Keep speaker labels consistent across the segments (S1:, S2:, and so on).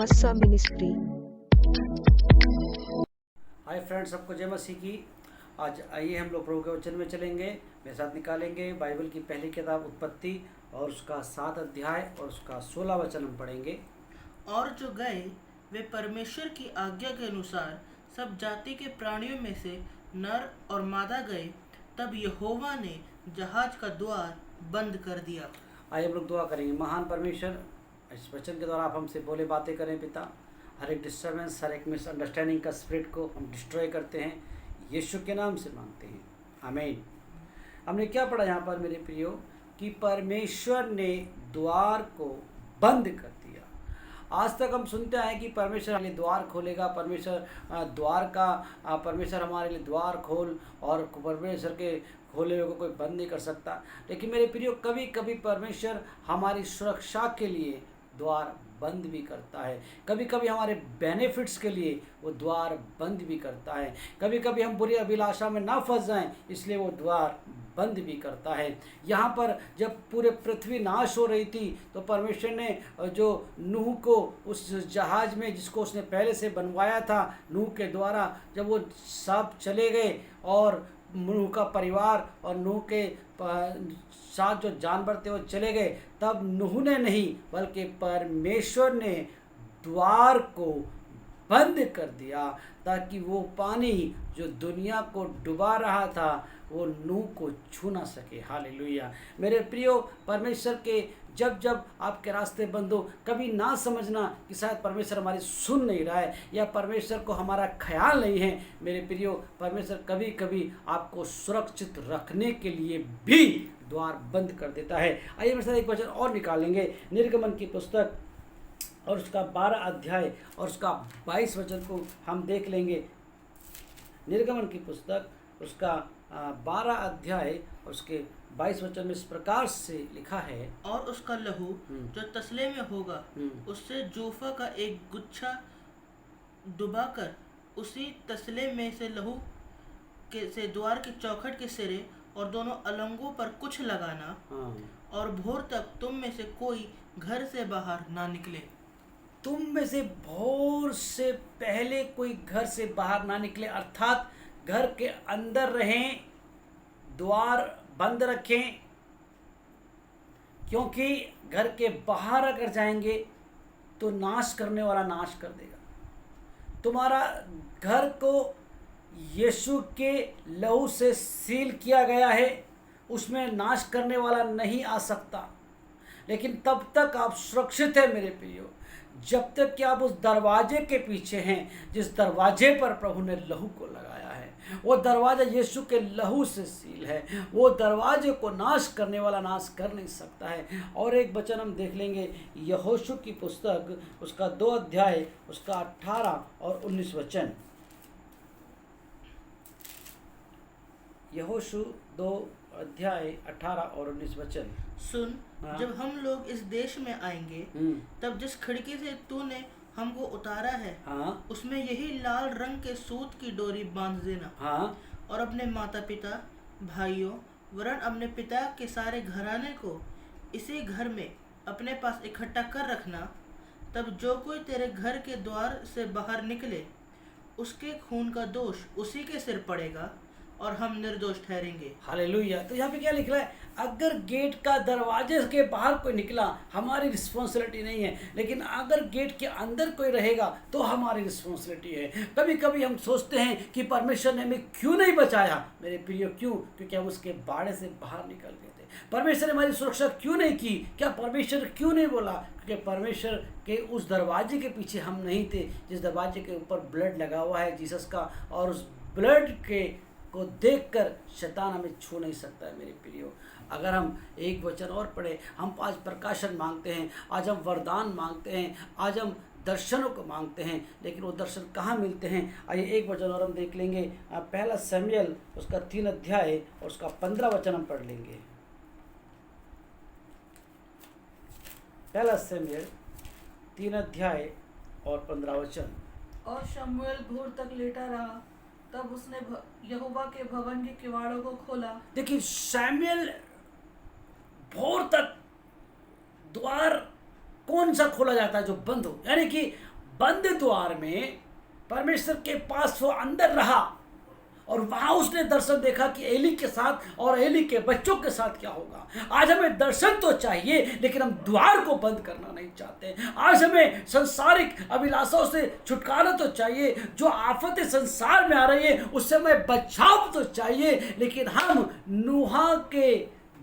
S1: मस्सा ministry.
S2: Hi friends, सबको जय मसीह की। आज आइए हम लोग प्रभु के वचन में चलेंगे। मेरे साथ निकालेंगे बाइबल की पहली किताब उत्पत्ति और उसका 7 अध्याय और उसका 16 वचन हम पढ़ेंगे।
S3: और जो गए वे परमेश्वर की आज्ञा के अनुसार सब जाति के प्राणियों में से नर और मादा गए। तब यहोवा ने जहाज का द्वार बंद कर दिया।
S2: आइए हम लोग दुआ करेंगे। महान परमेश्वर, इस वचन के द्वारा आप हमसे बोले बातें करें पिता। हर एक डिस्टर्बेंस, हर एक मिसअंडरस्टैंडिंग का स्पिरिट को हम डिस्ट्रॉय करते हैं, यीशु के नाम से मांगते हैं, आमीन। हमने क्या पढ़ा यहाँ पर मेरे प्रियो, कि परमेश्वर ने द्वार को बंद कर दिया। आज तक हम सुनते आए कि परमेश्वर हमारे लिए द्वार खोलेगा, परमेश्वर परमेश्वर हमारे लिए द्वार खोल, और परमेश्वर के खोले हुए को कोई बंद नहीं कर सकता। लेकिन मेरे प्रियो, कभी कभी परमेश्वर हमारी सुरक्षा के लिए द्वार बंद भी करता है। कभी कभी हमारे बेनिफिट्स के लिए वो द्वार बंद भी करता है। कभी कभी हम बुरी अभिलाषा में ना फंस जाएं, इसलिए वो द्वार बंद भी करता है। यहाँ पर जब पूरे पृथ्वी नाश हो रही थी तो परमेश्वर ने जो नूह को उस जहाज में, जिसको उसने पहले से बनवाया था नूह के द्वारा, जब वो सब चले गए और नूह का परिवार और नूह के साथ जो जानवर थे वो चले गए, तब नूह ने नहीं बल्कि परमेश्वर ने द्वार को बंद कर दिया, ताकि वो पानी जो दुनिया को डुबा रहा था वो नूह को छू ना सके। हालेलुया। मेरे प्रियो, परमेश्वर के जब जब आपके रास्ते बंद हो, कभी ना समझना कि शायद परमेश्वर हमारी सुन नहीं रहा है या परमेश्वर को हमारा ख्याल नहीं है। मेरे प्रियो, परमेश्वर कभी कभी आपको सुरक्षित रखने के लिए भी द्वार बंद कर देता है। आइए मेरे साथ एक वचन और निकालेंगे, निर्गमन की पुस्तक और उसका 12 अध्याय और उसका 22 वचन को हम देख लेंगे। निर्गमन की पुस्तक उसका 12 अध्याय और उसके 22 वचन में इस प्रकार से लिखा है,
S3: और उसका लहू जो तसले में होगा उससे जोफा का एक गुच्छा डुबाकर उसी तसले में से लहू के से द्वार के चौखट के सिरे और दोनों अलंगों पर कुछ लगाना। और भोर तक तुम में से कोई घर से बाहर ना निकले।
S2: तुम में से भोर से पहले कोई घर से बाहर ना निकले, अर्थात घर के अंदर रहें, द्वार बंद रखें, क्योंकि घर के बाहर अगर जाएंगे तो नाश करने वाला नाश कर देगा। तुम्हारा घर को यीशु के लहू से सील किया गया है, उसमें नाश करने वाला नहीं आ सकता। लेकिन तब तक आप सुरक्षित हैं मेरे प्रियो, जब तक कि आप उस दरवाजे के पीछे हैं जिस दरवाजे पर प्रभु ने लहू को लगाया है। वो दरवाजा यीशु के लहू से सील है, वो दरवाजे को नाश करने वाला नाश कर नहीं सकता है। और एक वचन हम देख लेंगे, यहोशू की पुस्तक उसका 2 अध्याय उसका 18 और 19 वचन। यहोशू 2 अध्याय 18 और 19 वचन।
S3: सुन, जब हम लोग इस देश में आएंगे तब जिस खिड़की से तूने हमको उतारा है उसमें यही लाल रंग के सूत की डोरी बांध देना। और अपने माता पिता, भाइयों वरन अपने पिता के सारे घराने को इसी घर में अपने पास इकट्ठा कर रखना। तब जो कोई तेरे घर के द्वार से बाहर निकले उसके खून का दोष उसी के सिर पड़ेगा और हम निर्दोष ठहरेंगे।
S2: हालेलुया। तो यहाँ पे क्या लिख रहा है, अगर गेट का दरवाजे के बाहर कोई निकला हमारी रिस्पॉन्सिबिलिटी नहीं है, लेकिन अगर गेट के अंदर कोई रहेगा तो हमारी रिस्पॉन्सिबिलिटी है। कभी कभी हम सोचते हैं कि परमेश्वर ने हमें क्यों नहीं बचाया। मेरे प्रियो, क्यों? क्योंकि हम उसके बाड़े से बाहर निकल गए थे। परमेश्वर ने हमारी सुरक्षा क्यों नहीं की? क्या परमेश्वर क्यों नहीं बोला? क्योंकि परमेश्वर के उस दरवाजे के पीछे हम नहीं थे, जिस दरवाजे के ऊपर ब्लड लगा हुआ है जीसस का, और उस ब्लड के को देखकर शैतान हमें छू नहीं सकता है। मेरे प्रियो, अगर हम एक वचन और पढ़े, हम आज प्रकाशन मांगते हैं, आज हम वरदान मांगते हैं, आज हम दर्शनों को मांगते हैं, लेकिन वो दर्शन कहाँ मिलते हैं? आइए एक वचन और हम देख लेंगे, पहला शमूएल उसका 3 अध्याय और उसका 15 वचन हम पढ़ लेंगे। पहला शमूएल 3 अध्याय और 15 वचन।
S4: और शमूएल भोर तक लेटा रहा, तब उसने यहोवा के भवन के किवाड़ों को खोला।
S2: देखिए, शमूएल भोर तक द्वार कौन सा खोला जाता है? जो बंद हो, यानी कि बंद द्वार में परमेश्वर के पास वो अंदर रहा और वहां उसने दर्शन देखा कि एली के साथ और एली के बच्चों के साथ क्या होगा। आज हमें दर्शन तो चाहिए, लेकिन हम द्वार को बंद करना नहीं चाहते। आज हमें संसारिक अभिलाषाओं से छुटकारा तो चाहिए, जो आफतें संसार में आ रही है उससे हमें बचाव तो चाहिए, लेकिन हम नूहा के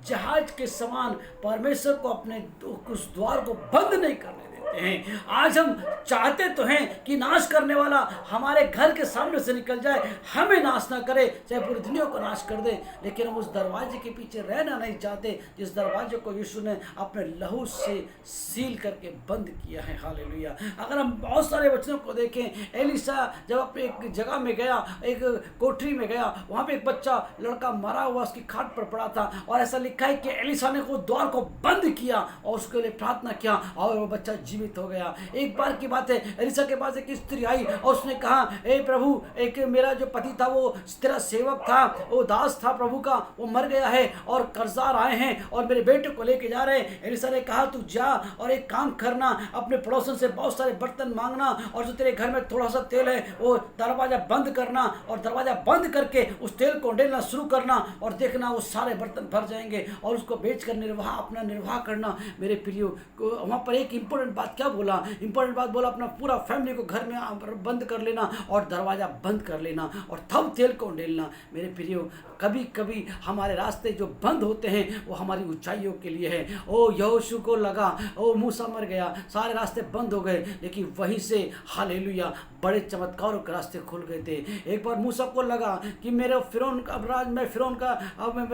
S2: जहाज के समान परमेश्वर को अपने उस द्वार को बंद नहीं करने देते हैं। आज हम चाहते तो हैं कि नाश करने वाला हमारे घर के सामने से निकल जाए, हमें नाश ना करे, चाहे पूरी दुनिया को नाश कर दे, लेकिन हम उस दरवाजे के पीछे रहना नहीं चाहते जिस दरवाजे को यीशु ने अपने लहू से सील करके बंद किया है। हालेलुया। अगर हम बहुत सारे वचनों को देखें, एलिशा जब अपने एक जगह में गया, एक कोठरी में गया, वहाँ पे एक बच्चा लड़का मरा हुआ उसकी खाट पर पड़ा था, और ऐसा लिखा है कि एलिशा ने वो द्वार को बंद किया और उसके लिए प्रार्थना किया और वो बच्चा जीवित हो गया। एक बार की बात है, एलिशा के पास एक स्त्री आई और उसने कहा, ए प्रभु, एक मेरा जो पति था वो तेरा सेवक था, वो दास था प्रभु का, वो मर गया है और कर्जदार आए हैं और मेरे बेटे को लेके जा रहे हैं। एलिशा ने कहा, तू जा और एक काम करना, अपने पड़ोसन से बहुत सारे बर्तन मांगना और जो तेरे घर में थोड़ा सा तेल है वो दरवाजा बंद करना, और दरवाजा बंद करके उस तेल को डेलना शुरू करना और देखना वो सारे बर्तन भर जाएंगे और उसको बेचकर अपना निर्वाह करना। मेरे प्रियो, वहाँ पर एक इंपॉर्टेंट बात क्या बोला? इंपॉर्टेंट बात बोला, अपना पूरा फैमिली को घर में बंद कर लेना और दरवाजा बंद कर लेना और तब तेल को डेलना। मेरे प्रियो, कभी कभी हमारे रास्ते जो बंद होते हैं वो हमारी ऊंचाइयों के लिए है। ओ यहोशू को लगा, ओ मूसा मर गया, सारे रास्ते बंद हो गए, लेकिन वहीं से हालेलुया बड़े चमत्कारों के रास्ते खुल गए थे। एक बार मूसा को लगा कि मेरे फिरौन का राज, मैं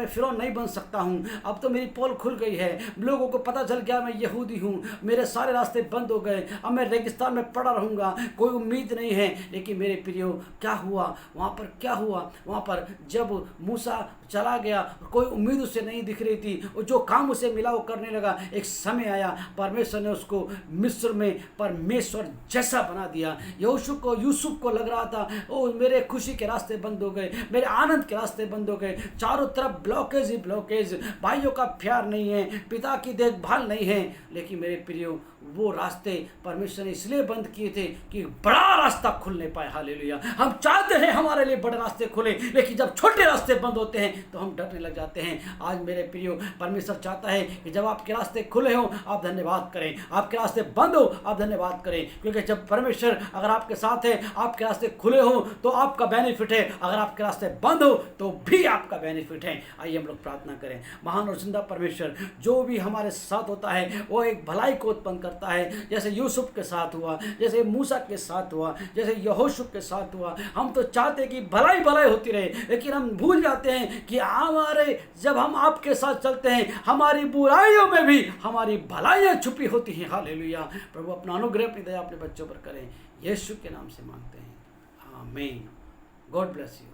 S2: फिरौन नहीं बन सकता हूँ, अब तो मेरी पोल खुल गई है, लोगों को पता चल गया मैं यहूदी हूँ, मेरे सारे रास्ते बंद हो गए, अब मैं रेगिस्तान में पड़ा रहूँगा, कोई उम्मीद नहीं है। लेकिन मेरे प्रियो, क्या हुआ वहाँ पर? क्या हुआ वहाँ पर? जब मूसा चला गया, कोई उम्मीद उसे नहीं दिख रही थी, और जो काम उसे मिला वो करने लगा। एक समय आया, परमेश्वर ने उसको मिस्र में परमेश्वर जैसा बना दिया। यूसुफ को लग रहा था, ओ मेरे खुशी के रास्ते बंद हो गए, मेरे आनंद के रास्ते बंद हो गए, चारों तरफ ब्लॉकेज ही ब्लॉकेज, भाइयों का प्यार नहीं है, पिता की देखभाल नहीं है। लेकिन मेरे प्रियो, वो रास्ते परमेश्वर ने इसलिए बंद किए थे कि बड़ा रास्ता खुल नहीं पाए। हालेलुया। हम चाहते हैं हमारे लिए बड़े रास्ते खुले, लेकिन जब छोटे रास्ते बंद होते हैं तो हम डरने लग जाते हैं। आज मेरे प्रियो, परमेश्वर चाहता है कि जब आपके रास्ते खुले हों आप धन्यवाद करें, आपके रास्ते बंद हो आप धन्यवाद करें, क्योंकि जब परमेश्वर अगर आपके साथ है, आपके रास्ते खुले हों तो आपका बेनिफिट है, अगर आपके रास्ते बंद हो तो भी आपका बेनिफिट है। आइए हम लोग प्रार्थना करें। महान और जिंदा परमेश्वर, जो भी हमारे साथ होता है वो एक भलाई को उत्पन्न करता है, जैसे यूसुफ के साथ हुआ, जैसे मूसा के साथ हुआ, जैसे यहोशू के साथ हुआ। हम तो चाहते हैं कि भलाई भलाई होती रहे, लेकिन हम भूल जाते हैं कि जब हम आपके साथ चलते हैं हमारी बुराइयों में भी हमारी भलाइयां छुपी होती हैं। हालेलुया। प्रभु अपना अनुग्रह, अपनी दया अपने बच्चों पर करें, यीशु के नाम से मांगते हैं, आमीन। God bless you.